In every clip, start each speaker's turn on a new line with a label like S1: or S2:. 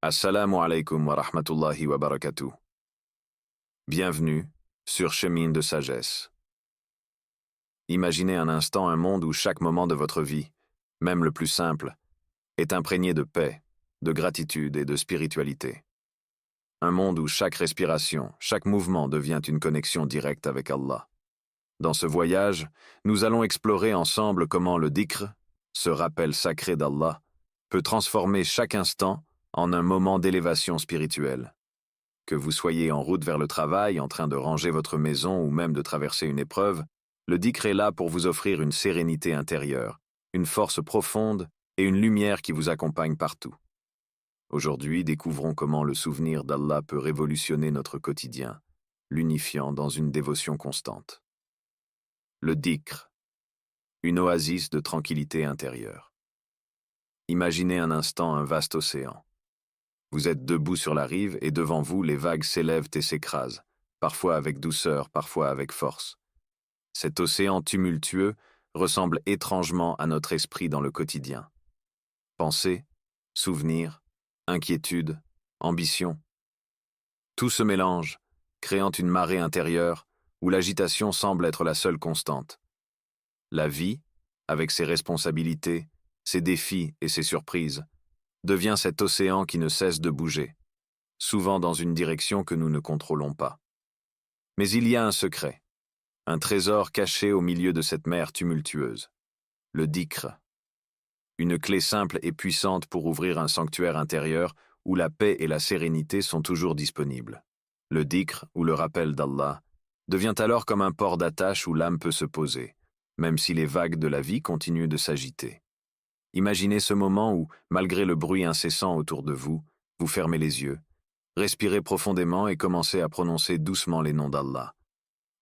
S1: Assalamu alaikum wa rahmatullahi wa barakatuh. Bienvenue sur Chemin de Sagesse. Imaginez un instant un monde où chaque moment de votre vie, même le plus simple, est imprégné de paix, de gratitude et de spiritualité. Un monde où chaque respiration, chaque mouvement devient une connexion directe avec Allah. Dans ce voyage, nous allons explorer ensemble comment le dhikr, ce rappel sacré d'Allah, peut transformer chaque instant en un moment d'élévation spirituelle. Que vous soyez en route vers le travail, en train de ranger votre maison ou même de traverser une épreuve, le dhikr est là pour vous offrir une sérénité intérieure, une force profonde et une lumière qui vous accompagne partout. Aujourd'hui, découvrons comment le souvenir d'Allah peut révolutionner notre quotidien, l'unifiant dans une dévotion constante. Le dhikr, une oasis de tranquillité intérieure. Imaginez un instant un vaste océan. Vous êtes debout sur la rive et devant vous, les vagues s'élèvent et s'écrasent, parfois avec douceur, parfois avec force. Cet océan tumultueux ressemble étrangement à notre esprit dans le quotidien. Pensées, souvenirs, inquiétudes, ambitions. Tout se mélange, créant une marée intérieure où l'agitation semble être la seule constante. La vie, avec ses responsabilités, ses défis et ses surprises, devient cet océan qui ne cesse de bouger, souvent dans une direction que nous ne contrôlons pas. Mais il y a un secret, un trésor caché au milieu de cette mer tumultueuse, le dhikr. Une clé simple et puissante pour ouvrir un sanctuaire intérieur où la paix et la sérénité sont toujours disponibles. Le dhikr, ou le rappel d'Allah, devient alors comme un port d'attache où l'âme peut se poser, même si les vagues de la vie continuent de s'agiter. Imaginez ce moment où, malgré le bruit incessant autour de vous, vous fermez les yeux, respirez profondément et commencez à prononcer doucement les noms d'Allah.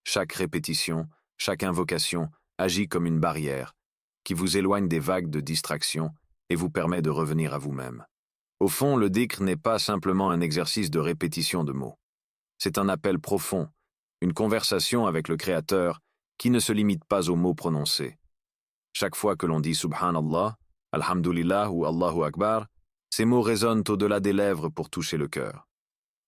S1: Chaque répétition, chaque invocation agit comme une barrière qui vous éloigne des vagues de distraction et vous permet de revenir à vous-même. Au fond, le dhikr n'est pas simplement un exercice de répétition de mots. C'est un appel profond, une conversation avec le Créateur qui ne se limite pas aux mots prononcés. Chaque fois que l'on dit Subhanallah, Alhamdulillah ou Allahu Akbar, ces mots résonnent au-delà des lèvres pour toucher le cœur.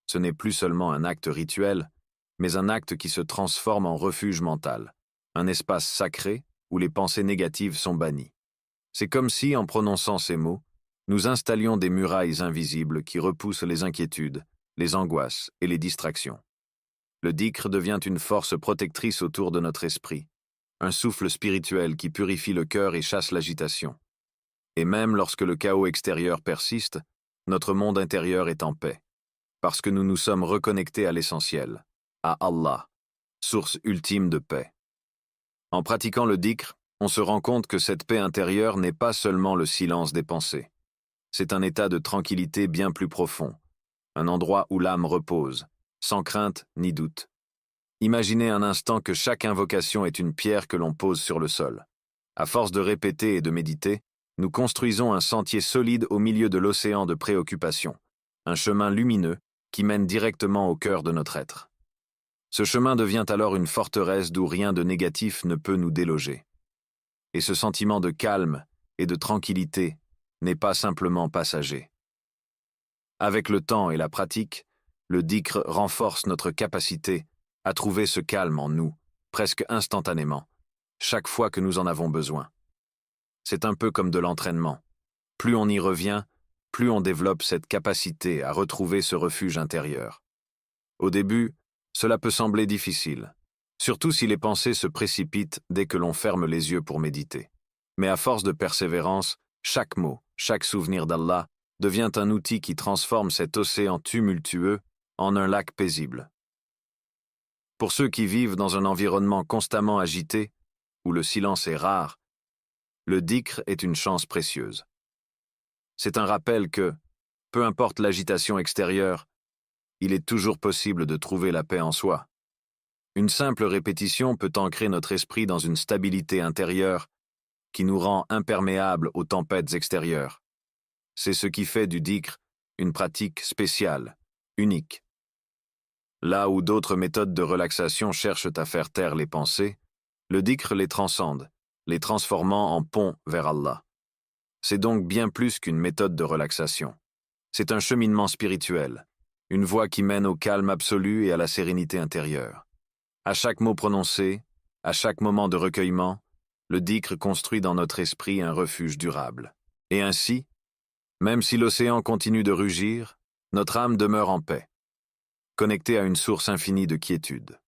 S1: Ce n'est plus seulement un acte rituel, mais un acte qui se transforme en refuge mental, un espace sacré où les pensées négatives sont bannies. C'est comme si, en prononçant ces mots, nous installions des murailles invisibles qui repoussent les inquiétudes, les angoisses et les distractions. Le dhikr devient une force protectrice autour de notre esprit, un souffle spirituel qui purifie le cœur et chasse l'agitation. Et même lorsque le chaos extérieur persiste, notre monde intérieur est en paix, parce que nous nous sommes reconnectés à l'essentiel, à Allah, source ultime de paix. En pratiquant le dhikr, on se rend compte que cette paix intérieure n'est pas seulement le silence des pensées. C'est un état de tranquillité bien plus profond, un endroit où l'âme repose, sans crainte ni doute. Imaginez un instant que chaque invocation est une pierre que l'on pose sur le sol. À force de répéter et de méditer, nous construisons un sentier solide au milieu de l'océan de préoccupations, un chemin lumineux qui mène directement au cœur de notre être. Ce chemin devient alors une forteresse d'où rien de négatif ne peut nous déloger. Et ce sentiment de calme et de tranquillité n'est pas simplement passager. Avec le temps et la pratique, le dhikr renforce notre capacité à trouver ce calme en nous, presque instantanément, chaque fois que nous en avons besoin. C'est un peu comme de l'entraînement. Plus on y revient, plus on développe cette capacité à retrouver ce refuge intérieur. Au début, cela peut sembler difficile, surtout si les pensées se précipitent dès que l'on ferme les yeux pour méditer. Mais à force de persévérance, chaque mot, chaque souvenir d'Allah devient un outil qui transforme cet océan tumultueux en un lac paisible. Pour ceux qui vivent dans un environnement constamment agité, où le silence est rare, le dhikr est une chance précieuse. C'est un rappel que, peu importe l'agitation extérieure, il est toujours possible de trouver la paix en soi. Une simple répétition peut ancrer notre esprit dans une stabilité intérieure qui nous rend imperméables aux tempêtes extérieures. C'est ce qui fait du dhikr une pratique spéciale, unique. Là où d'autres méthodes de relaxation cherchent à faire taire les pensées, le dhikr les transcende, les transformant en pont vers Allah. C'est donc bien plus qu'une méthode de relaxation. C'est un cheminement spirituel, une voie qui mène au calme absolu et à la sérénité intérieure. À chaque mot prononcé, à chaque moment de recueillement, le dhikr construit dans notre esprit un refuge durable. Et ainsi, même si l'océan continue de rugir, notre âme demeure en paix, connectée à une source infinie de quiétude.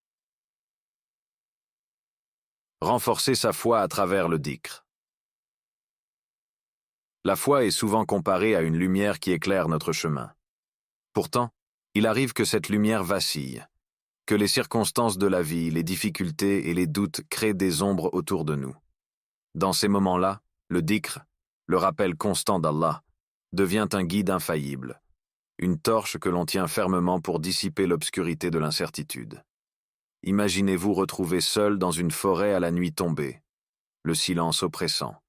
S1: Renforcer sa foi à travers le dhikr. La foi est souvent comparée à une lumière qui éclaire notre chemin. Pourtant, il arrive que cette lumière vacille, que les circonstances de la vie, les difficultés et les doutes créent des ombres autour de nous. Dans ces moments-là, le dhikr, le rappel constant d'Allah, devient un guide infaillible, une torche que l'on tient fermement pour dissiper l'obscurité de l'incertitude. Imaginez-vous retrouver seul dans une forêt à la nuit tombée, le silence oppressant,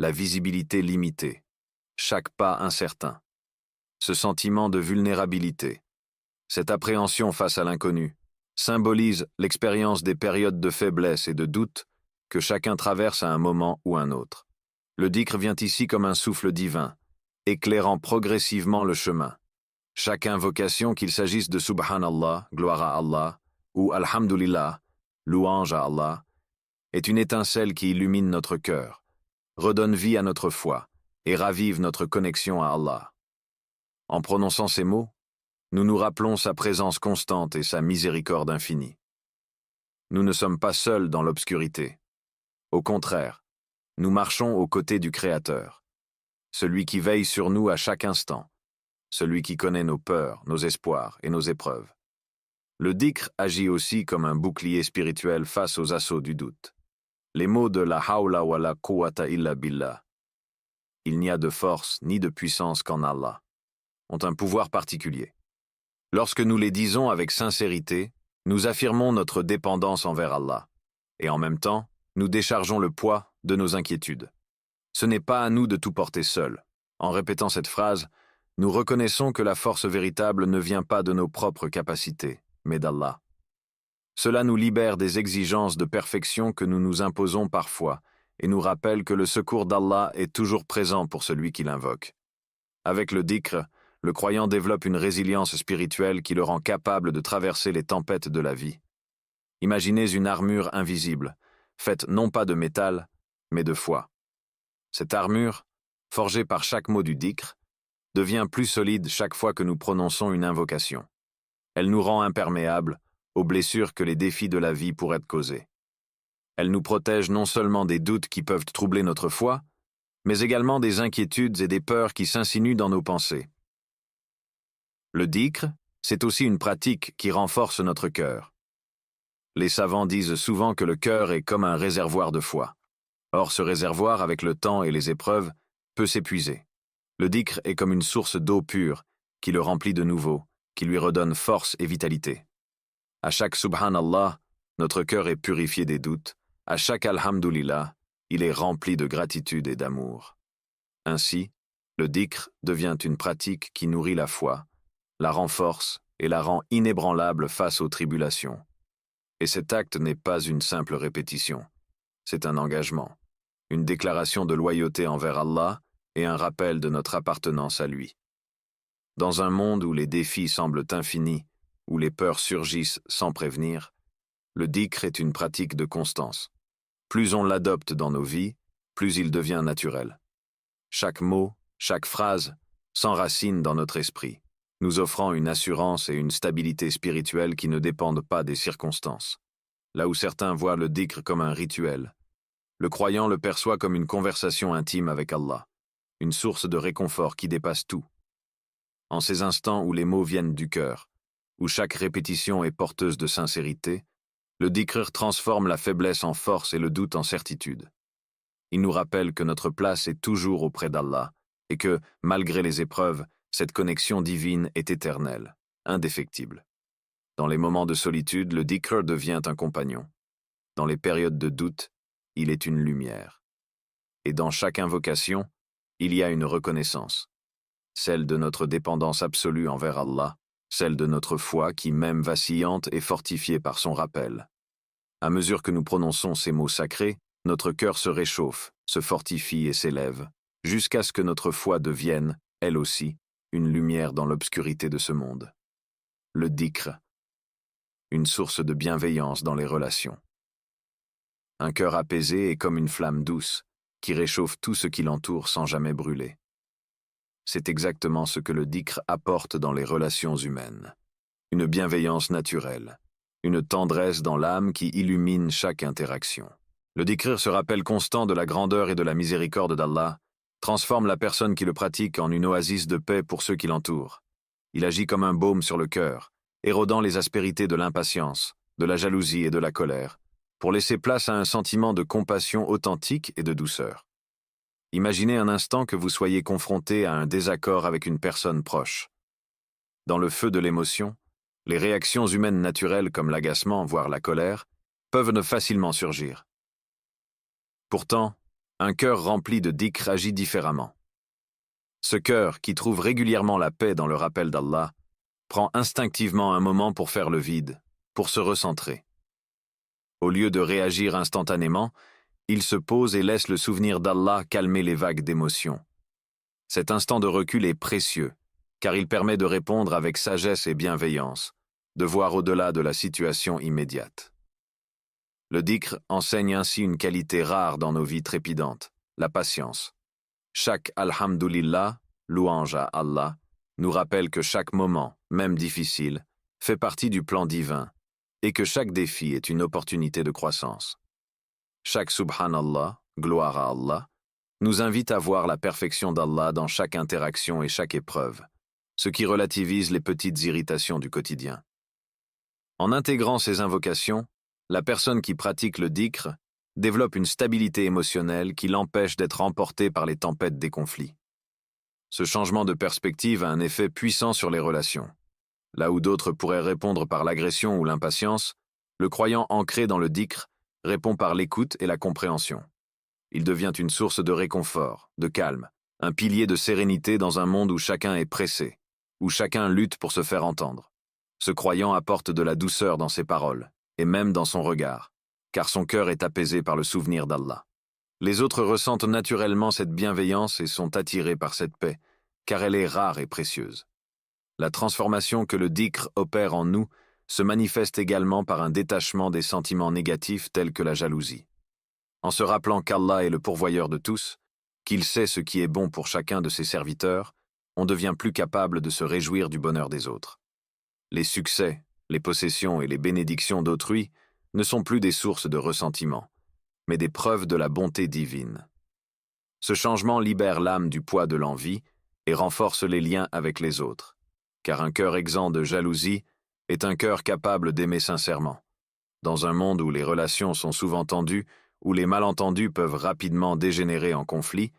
S1: la visibilité limitée, chaque pas incertain. Ce sentiment de vulnérabilité, cette appréhension face à l'inconnu, symbolise l'expérience des périodes de faiblesse et de doute que chacun traverse à un moment ou un autre. Le dhikr vient ici comme un souffle divin, éclairant progressivement le chemin. Chaque invocation, qu'il s'agisse de Subhanallah, gloire à Allah, ou Alhamdulillah, louange à Allah, est une étincelle qui illumine notre cœur, redonne vie à notre foi et ravive notre connexion à Allah. En prononçant ces mots, nous nous rappelons sa présence constante et sa miséricorde infinie. Nous ne sommes pas seuls dans l'obscurité. Au contraire, nous marchons aux côtés du Créateur, celui qui veille sur nous à chaque instant, celui qui connaît nos peurs, nos espoirs et nos épreuves. Le dhikr agit aussi comme un bouclier spirituel face aux assauts du doute. Les mots de la hawla wa la quwwata illa billah, il n'y a de force ni de puissance qu'en Allah, ont un pouvoir particulier. Lorsque nous les disons avec sincérité, nous affirmons notre dépendance envers Allah, et en même temps, nous déchargeons le poids de nos inquiétudes. Ce n'est pas à nous de tout porter seuls. En répétant cette phrase, nous reconnaissons que la force véritable ne vient pas de nos propres capacités, mais d'Allah. Cela nous libère des exigences de perfection que nous nous imposons parfois et nous rappelle que le secours d'Allah est toujours présent pour celui qui l'invoque. Avec le dhikr, le croyant développe une résilience spirituelle qui le rend capable de traverser les tempêtes de la vie. Imaginez une armure invisible, faite non pas de métal, mais de foi. Cette armure, forgée par chaque mot du dhikr, devient plus solide chaque fois que nous prononçons une invocation. Elle nous rend imperméables aux blessures que les défis de la vie pourraient causer. Elle nous protège non seulement des doutes qui peuvent troubler notre foi, mais également des inquiétudes et des peurs qui s'insinuent dans nos pensées. Le dhikr, c'est aussi une pratique qui renforce notre cœur. Les savants disent souvent que le cœur est comme un réservoir de foi. Or, ce réservoir, avec le temps et les épreuves, peut s'épuiser. Le dhikr est comme une source d'eau pure qui le remplit de nouveau, qui lui redonne force et vitalité. À chaque Subhanallah, notre cœur est purifié des doutes. À chaque Alhamdulillah, il est rempli de gratitude et d'amour. Ainsi, le dhikr devient une pratique qui nourrit la foi, la renforce et la rend inébranlable face aux tribulations. Et cet acte n'est pas une simple répétition, c'est un engagement, une déclaration de loyauté envers Allah et un rappel de notre appartenance à lui. Dans un monde où les défis semblent infinis, où les peurs surgissent sans prévenir, le dhikr est une pratique de constance. Plus on l'adopte dans nos vies, plus il devient naturel. Chaque mot, chaque phrase s'enracine dans notre esprit, nous offrant une assurance et une stabilité spirituelle qui ne dépendent pas des circonstances. Là où certains voient le dhikr comme un rituel, le croyant le perçoit comme une conversation intime avec Allah, une source de réconfort qui dépasse tout. En ces instants où les mots viennent du cœur, où chaque répétition est porteuse de sincérité, le dhikr transforme la faiblesse en force et le doute en certitude. Il nous rappelle que notre place est toujours auprès d'Allah et que, malgré les épreuves, cette connexion divine est éternelle, indéfectible. Dans les moments de solitude, le dhikr devient un compagnon. Dans les périodes de doute, il est une lumière. Et dans chaque invocation, il y a une reconnaissance, celle de notre dépendance absolue envers Allah, celle de notre foi qui, même vacillante, est fortifiée par son rappel. À mesure que nous prononçons ces mots sacrés, notre cœur se réchauffe, se fortifie et s'élève, jusqu'à ce que notre foi devienne, elle aussi, une lumière dans l'obscurité de ce monde. Le dhikr, une source de bienveillance dans les relations. Un cœur apaisé est comme une flamme douce, qui réchauffe tout ce qui l'entoure sans jamais brûler. C'est exactement ce que le dhikr apporte dans les relations humaines. Une bienveillance naturelle, une tendresse dans l'âme qui illumine chaque interaction. Le dhikr se rappel constant de la grandeur et de la miséricorde d'Allah, transforme la personne qui le pratique en une oasis de paix pour ceux qui l'entourent. Il agit comme un baume sur le cœur, érodant les aspérités de l'impatience, de la jalousie et de la colère, pour laisser place à un sentiment de compassion authentique et de douceur. Imaginez un instant que vous soyez confronté à un désaccord avec une personne proche. Dans le feu de l'émotion, les réactions humaines naturelles comme l'agacement, voire la colère, peuvent facilement surgir. Pourtant, un cœur rempli de dhikr agit différemment. Ce cœur, qui trouve régulièrement la paix dans le rappel d'Allah, prend instinctivement un moment pour faire le vide, pour se recentrer. Au lieu de réagir instantanément, il se pose et laisse le souvenir d'Allah calmer les vagues d'émotions. Cet instant de recul est précieux, car il permet de répondre avec sagesse et bienveillance, de voir au-delà de la situation immédiate. Le dhikr enseigne ainsi une qualité rare dans nos vies trépidantes, la patience. Chaque Alhamdulillah, louange à Allah, nous rappelle que chaque moment, même difficile, fait partie du plan divin, et que chaque défi est une opportunité de croissance. Chaque Subhanallah, gloire à Allah, nous invite à voir la perfection d'Allah dans chaque interaction et chaque épreuve, ce qui relativise les petites irritations du quotidien. En intégrant ces invocations, la personne qui pratique le dhikr développe une stabilité émotionnelle qui l'empêche d'être emportée par les tempêtes des conflits. Ce changement de perspective a un effet puissant sur les relations. Là où d'autres pourraient répondre par l'agression ou l'impatience, le croyant ancré dans le dhikr répond par l'écoute et la compréhension. Il devient une source de réconfort, de calme, un pilier de sérénité dans un monde où chacun est pressé, où chacun lutte pour se faire entendre. Ce croyant apporte de la douceur dans ses paroles, et même dans son regard, car son cœur est apaisé par le souvenir d'Allah. Les autres ressentent naturellement cette bienveillance et sont attirés par cette paix, car elle est rare et précieuse. La transformation que le dhikr opère en nous se manifeste également par un détachement des sentiments négatifs tels que la jalousie. En se rappelant qu'Allah est le pourvoyeur de tous, qu'il sait ce qui est bon pour chacun de ses serviteurs, on devient plus capable de se réjouir du bonheur des autres. Les succès, les possessions et les bénédictions d'autrui ne sont plus des sources de ressentiment, mais des preuves de la bonté divine. Ce changement libère l'âme du poids de l'envie et renforce les liens avec les autres, car un cœur exempt de jalousie est un cœur capable d'aimer sincèrement. Dans un monde où les relations sont souvent tendues, où les malentendus peuvent rapidement dégénérer en conflit,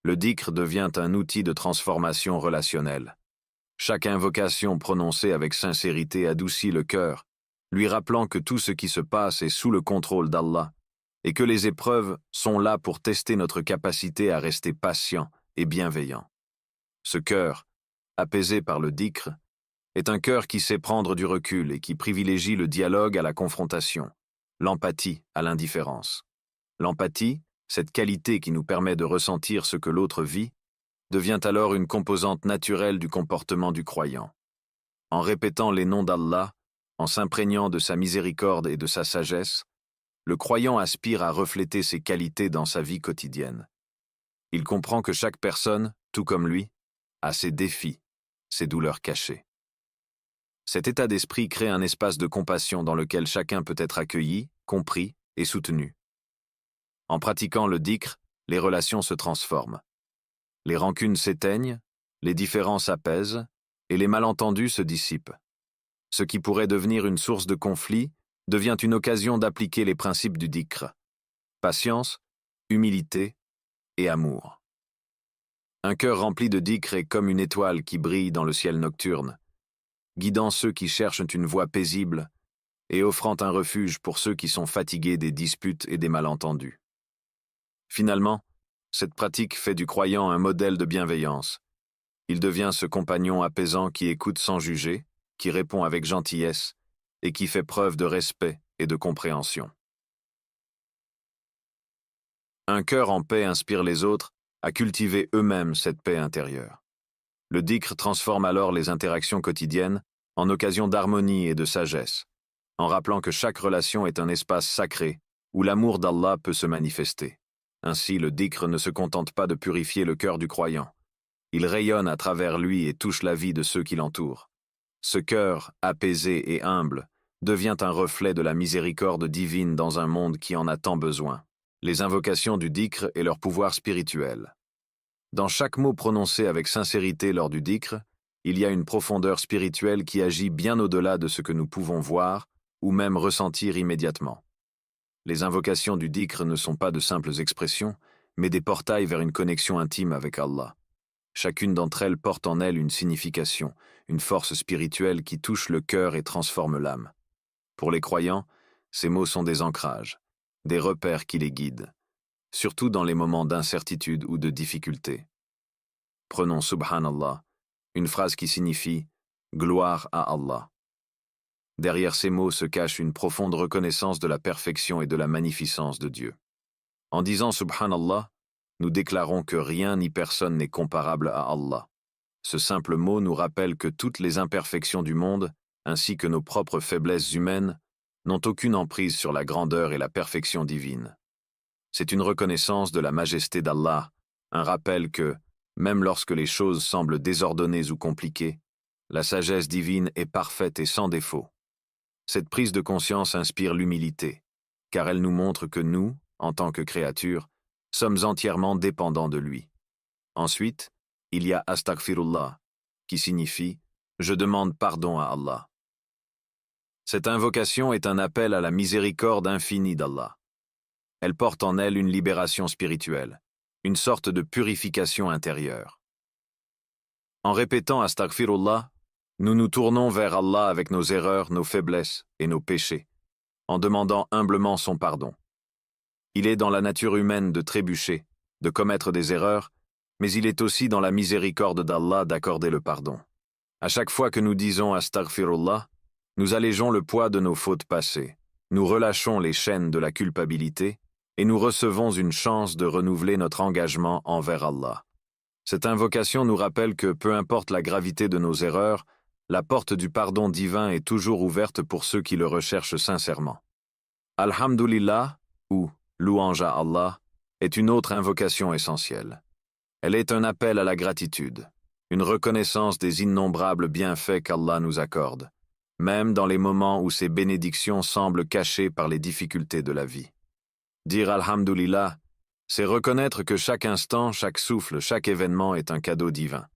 S1: le dhikr devient un outil de transformation relationnelle. Chaque invocation prononcée avec sincérité adoucit le cœur, lui rappelant que tout ce qui se passe est sous le contrôle d'Allah, et que les épreuves sont là pour tester notre capacité à rester patient et bienveillant. Ce cœur, apaisé par le dhikr, est un cœur qui sait prendre du recul et qui privilégie le dialogue à la confrontation, l'empathie à l'indifférence. L'empathie, cette qualité qui nous permet de ressentir ce que l'autre vit, devient alors une composante naturelle du comportement du croyant. En répétant les noms d'Allah, en s'imprégnant de sa miséricorde et de sa sagesse, le croyant aspire à refléter ces qualités dans sa vie quotidienne. Il comprend que chaque personne, tout comme lui, a ses défis, ses douleurs cachées. Cet état d'esprit crée un espace de compassion dans lequel chacun peut être accueilli, compris et soutenu. En pratiquant le dhikr, les relations se transforment. Les rancunes s'éteignent, les différends s'apaisent et les malentendus se dissipent. Ce qui pourrait devenir une source de conflit devient une occasion d'appliquer les principes du dhikr. Patience, humilité et amour. Un cœur rempli de dhikr est comme une étoile qui brille dans le ciel nocturne, guidant ceux qui cherchent une voie paisible et offrant un refuge pour ceux qui sont fatigués des disputes et des malentendus. Finalement, cette pratique fait du croyant un modèle de bienveillance. Il devient ce compagnon apaisant qui écoute sans juger, qui répond avec gentillesse et qui fait preuve de respect et de compréhension. Un cœur en paix inspire les autres à cultiver eux-mêmes cette paix intérieure. Le dhikr transforme alors les interactions quotidiennes en occasion d'harmonie et de sagesse, en rappelant que chaque relation est un espace sacré où l'amour d'Allah peut se manifester. Ainsi, le dhikr ne se contente pas de purifier le cœur du croyant. Il rayonne à travers lui et touche la vie de ceux qui l'entourent. Ce cœur, apaisé et humble, devient un reflet de la miséricorde divine dans un monde qui en a tant besoin. Les invocations du dhikr et leur pouvoir spirituel. Dans chaque mot prononcé avec sincérité lors du dhikr, il y a une profondeur spirituelle qui agit bien au-delà de ce que nous pouvons voir ou même ressentir immédiatement. Les invocations du dhikr ne sont pas de simples expressions, mais des portails vers une connexion intime avec Allah. Chacune d'entre elles porte en elle une signification, une force spirituelle qui touche le cœur et transforme l'âme. Pour les croyants, ces mots sont des ancrages, des repères qui les guident, surtout dans les moments d'incertitude ou de difficulté. Prenons Subhanallah, une phrase qui signifie « Gloire à Allah ». Derrière ces mots se cache une profonde reconnaissance de la perfection et de la magnificence de Dieu. En disant Subhanallah, nous déclarons que rien ni personne n'est comparable à Allah. Ce simple mot nous rappelle que toutes les imperfections du monde, ainsi que nos propres faiblesses humaines, n'ont aucune emprise sur la grandeur et la perfection divine. C'est une reconnaissance de la majesté d'Allah, un rappel que, même lorsque les choses semblent désordonnées ou compliquées, la sagesse divine est parfaite et sans défaut. Cette prise de conscience inspire l'humilité, car elle nous montre que nous, en tant que créatures, sommes entièrement dépendants de lui. Ensuite, il y a Astaghfirullah, qui signifie « Je demande pardon à Allah ». Cette invocation est un appel à la miséricorde infinie d'Allah. Elle porte en elle une libération spirituelle, une sorte de purification intérieure. En répétant Astaghfirullah, nous nous tournons vers Allah avec nos erreurs, nos faiblesses et nos péchés, en demandant humblement son pardon. Il est dans la nature humaine de trébucher, de commettre des erreurs, mais il est aussi dans la miséricorde d'Allah d'accorder le pardon. À chaque fois que nous disons Astaghfirullah, nous allégeons le poids de nos fautes passées, nous relâchons les chaînes de la culpabilité et nous recevons une chance de renouveler notre engagement envers Allah. Cette invocation nous rappelle que peu importe la gravité de nos erreurs, la porte du pardon divin est toujours ouverte pour ceux qui le recherchent sincèrement. Alhamdulillah, ou louange à Allah, est une autre invocation essentielle. Elle est un appel à la gratitude, une reconnaissance des innombrables bienfaits qu'Allah nous accorde, même dans les moments où ces bénédictions semblent cachées par les difficultés de la vie. Dire Alhamdulillah, c'est reconnaître que chaque instant, chaque souffle, chaque événement est un cadeau divin.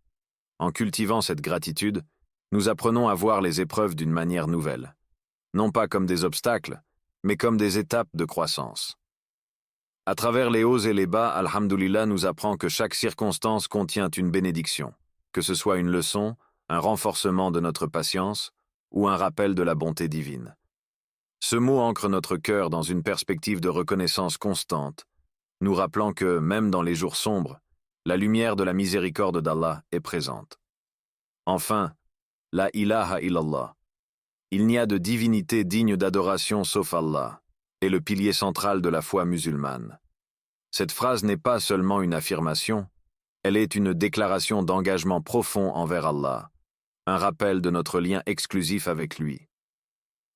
S1: En cultivant cette gratitude, nous apprenons à voir les épreuves d'une manière nouvelle, non pas comme des obstacles, mais comme des étapes de croissance. À travers les hauts et les bas, Alhamdulillah nous apprend que chaque circonstance contient une bénédiction, que ce soit une leçon, un renforcement de notre patience ou un rappel de la bonté divine. Ce mot ancre notre cœur dans une perspective de reconnaissance constante, nous rappelant que, même dans les jours sombres, la lumière de la miséricorde d'Allah est présente. Enfin, la ilaha illallah. Il n'y a de divinité digne d'adoration sauf Allah, est le pilier central de la foi musulmane. Cette phrase n'est pas seulement une affirmation, elle est une déclaration d'engagement profond envers Allah, un rappel de notre lien exclusif avec lui.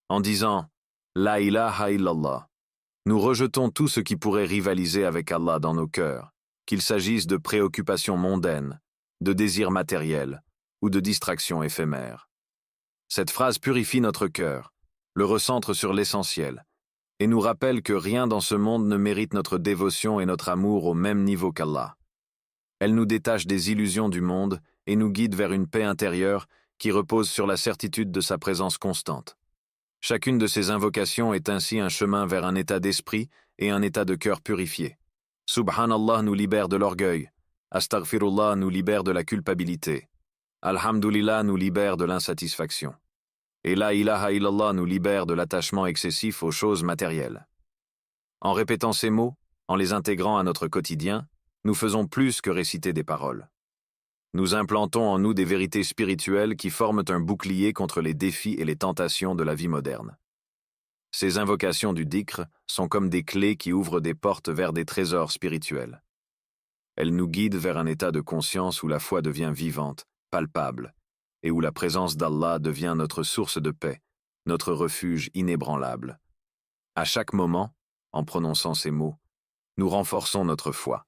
S1: En disant « La ilaha illallah », nous rejetons tout ce qui pourrait rivaliser avec Allah dans nos cœurs, qu'il s'agisse de préoccupations mondaines, de désirs matériels ou de distractions éphémères. Cette phrase purifie notre cœur, le recentre sur l'essentiel, et nous rappelle que rien dans ce monde ne mérite notre dévotion et notre amour au même niveau qu'Allah. Elle nous détache des illusions du monde et nous guide vers une paix intérieure qui repose sur la certitude de sa présence constante. Chacune de ces invocations est ainsi un chemin vers un état d'esprit et un état de cœur purifié. Subhanallah nous libère de l'orgueil, Astaghfirullah nous libère de la culpabilité, Alhamdulillah nous libère de l'insatisfaction, et la ilaha illallah nous libère de l'attachement excessif aux choses matérielles. En répétant ces mots, en les intégrant à notre quotidien, nous faisons plus que réciter des paroles. Nous implantons en nous des vérités spirituelles qui forment un bouclier contre les défis et les tentations de la vie moderne. Ces invocations du dhikr sont comme des clés qui ouvrent des portes vers des trésors spirituels. Elles nous guident vers un état de conscience où la foi devient vivante palpable, et où la présence d'Allah devient notre source de paix, notre refuge inébranlable. À chaque moment, en prononçant ces mots, nous renforçons notre foi.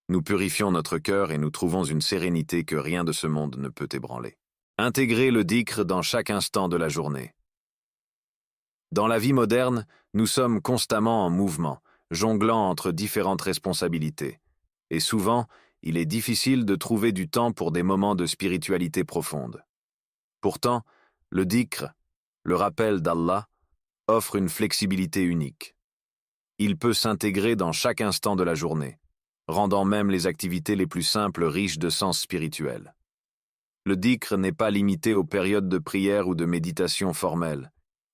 S1: Nous purifions notre cœur et nous trouvons une sérénité que rien de ce monde ne peut ébranler. Intégrez le dhikr dans chaque instant de la journée. Dans la vie moderne, nous sommes constamment en mouvement, jonglant entre différentes responsabilités. Et souvent, il est difficile de trouver du temps pour des moments de spiritualité profonde. Pourtant, le dhikr, le rappel d'Allah, offre une flexibilité unique. Il peut s'intégrer dans chaque instant de la journée, rendant même les activités les plus simples riches de sens spirituel. Le dhikr n'est pas limité aux périodes de prière ou de méditation formelle.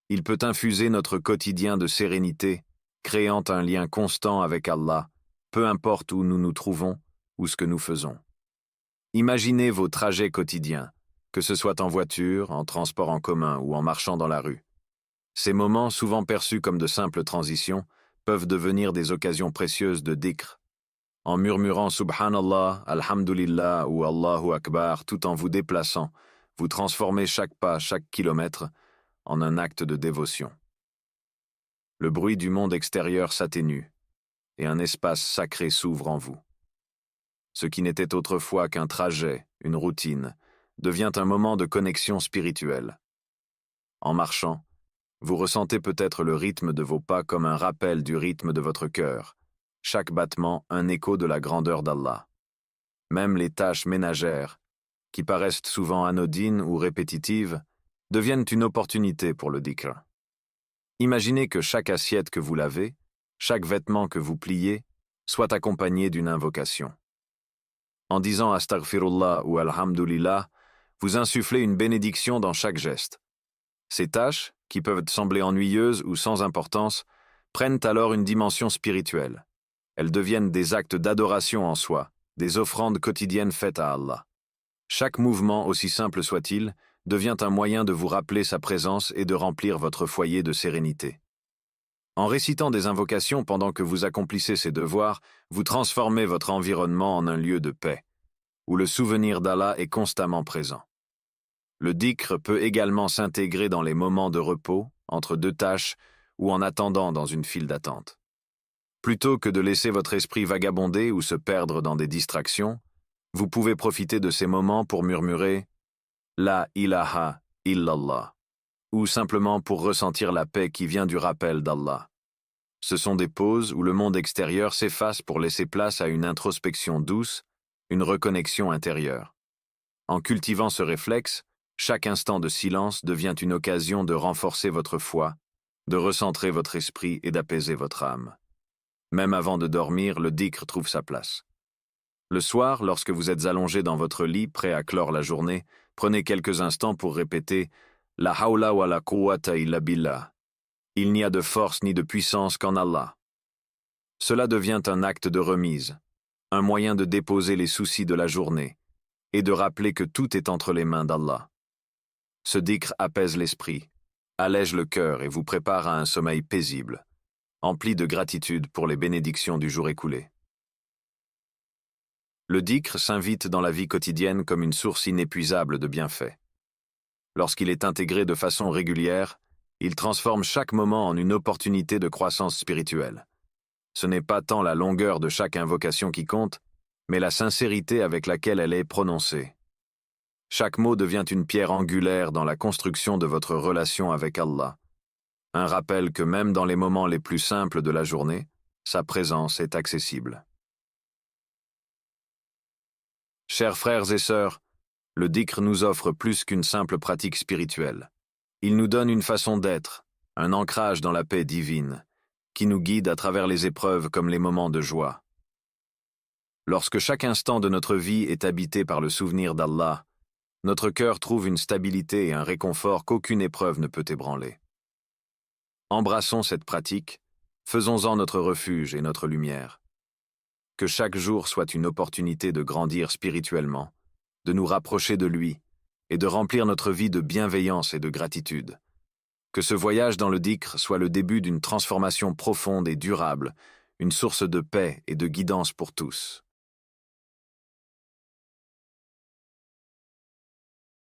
S1: Il peut infuser notre quotidien de sérénité, créant un lien constant avec Allah, peu importe où nous nous trouvons ou ce que nous faisons. Imaginez vos trajets quotidiens, que ce soit en voiture, en transport en commun ou en marchant dans la rue. Ces moments, souvent perçus comme de simples transitions, peuvent devenir des occasions précieuses de dhikr. En murmurant Subhanallah, Alhamdulillah ou Allahu Akbar tout en vous déplaçant, vous transformez chaque pas, chaque kilomètre en un acte de dévotion. Le bruit du monde extérieur s'atténue et un espace sacré s'ouvre en vous. Ce qui n'était autrefois qu'un trajet, une routine, devient un moment de connexion spirituelle. En marchant, vous ressentez peut-être le rythme de vos pas comme un rappel du rythme de votre cœur, chaque battement un écho de la grandeur d'Allah. Même les tâches ménagères, qui paraissent souvent anodines ou répétitives, deviennent une opportunité pour le dhikr. Imaginez que chaque assiette que vous lavez, chaque vêtement que vous pliez, soit accompagné d'une invocation. En disant Astaghfirullah ou Alhamdulillah, vous insufflez une bénédiction dans chaque geste. Ces tâches, qui peuvent sembler ennuyeuses ou sans importance, prennent alors une dimension spirituelle. Elles deviennent des actes d'adoration en soi, des offrandes quotidiennes faites à Allah. Chaque mouvement, aussi simple soit-il, devient un moyen de vous rappeler sa présence et de remplir votre foyer de sérénité. En récitant des invocations pendant que vous accomplissez ces devoirs, vous transformez votre environnement en un lieu de paix, où le souvenir d'Allah est constamment présent. Le dhikr peut également s'intégrer dans les moments de repos, entre deux tâches ou en attendant dans une file d'attente. Plutôt que de laisser votre esprit vagabonder ou se perdre dans des distractions, vous pouvez profiter de ces moments pour murmurer « La ilaha illallah » ou simplement pour ressentir la paix qui vient du rappel d'Allah. Ce sont des pauses où le monde extérieur s'efface pour laisser place à une introspection douce, une reconnexion intérieure. En cultivant ce réflexe, chaque instant de silence devient une occasion de renforcer votre foi, de recentrer votre esprit et d'apaiser votre âme. Même avant de dormir, le dhikr trouve sa place. Le soir, lorsque vous êtes allongé dans votre lit, prêt à clore la journée, prenez quelques instants pour répéter « La hawla wa la quwwata illa billah ». Il n'y a de force ni de puissance qu'en Allah. Cela devient un acte de remise, un moyen de déposer les soucis de la journée et de rappeler que tout est entre les mains d'Allah. Ce dhikr apaise l'esprit, allège le cœur et vous prépare à un sommeil paisible, empli de gratitude pour les bénédictions du jour écoulé. Le dhikr s'invite dans la vie quotidienne comme une source inépuisable de bienfaits. Lorsqu'il est intégré de façon régulière, il transforme chaque moment en une opportunité de croissance spirituelle. Ce n'est pas tant la longueur de chaque invocation qui compte, mais la sincérité avec laquelle elle est prononcée. Chaque mot devient une pierre angulaire dans la construction de votre relation avec Allah. Un rappel que même dans les moments les plus simples de la journée, sa présence est accessible. Chers frères et sœurs, le dhikr nous offre plus qu'une simple pratique spirituelle. Il nous donne une façon d'être, un ancrage dans la paix divine, qui nous guide à travers les épreuves comme les moments de joie. Lorsque chaque instant de notre vie est habité par le souvenir d'Allah, notre cœur trouve une stabilité et un réconfort qu'aucune épreuve ne peut ébranler. Embrassons cette pratique, faisons-en notre refuge et notre lumière. Que chaque jour soit une opportunité de grandir spirituellement, de nous rapprocher de lui et de remplir notre vie de bienveillance et de gratitude. Que ce voyage dans le dhikr soit le début d'une transformation profonde et durable, une source de paix et de guidance pour tous.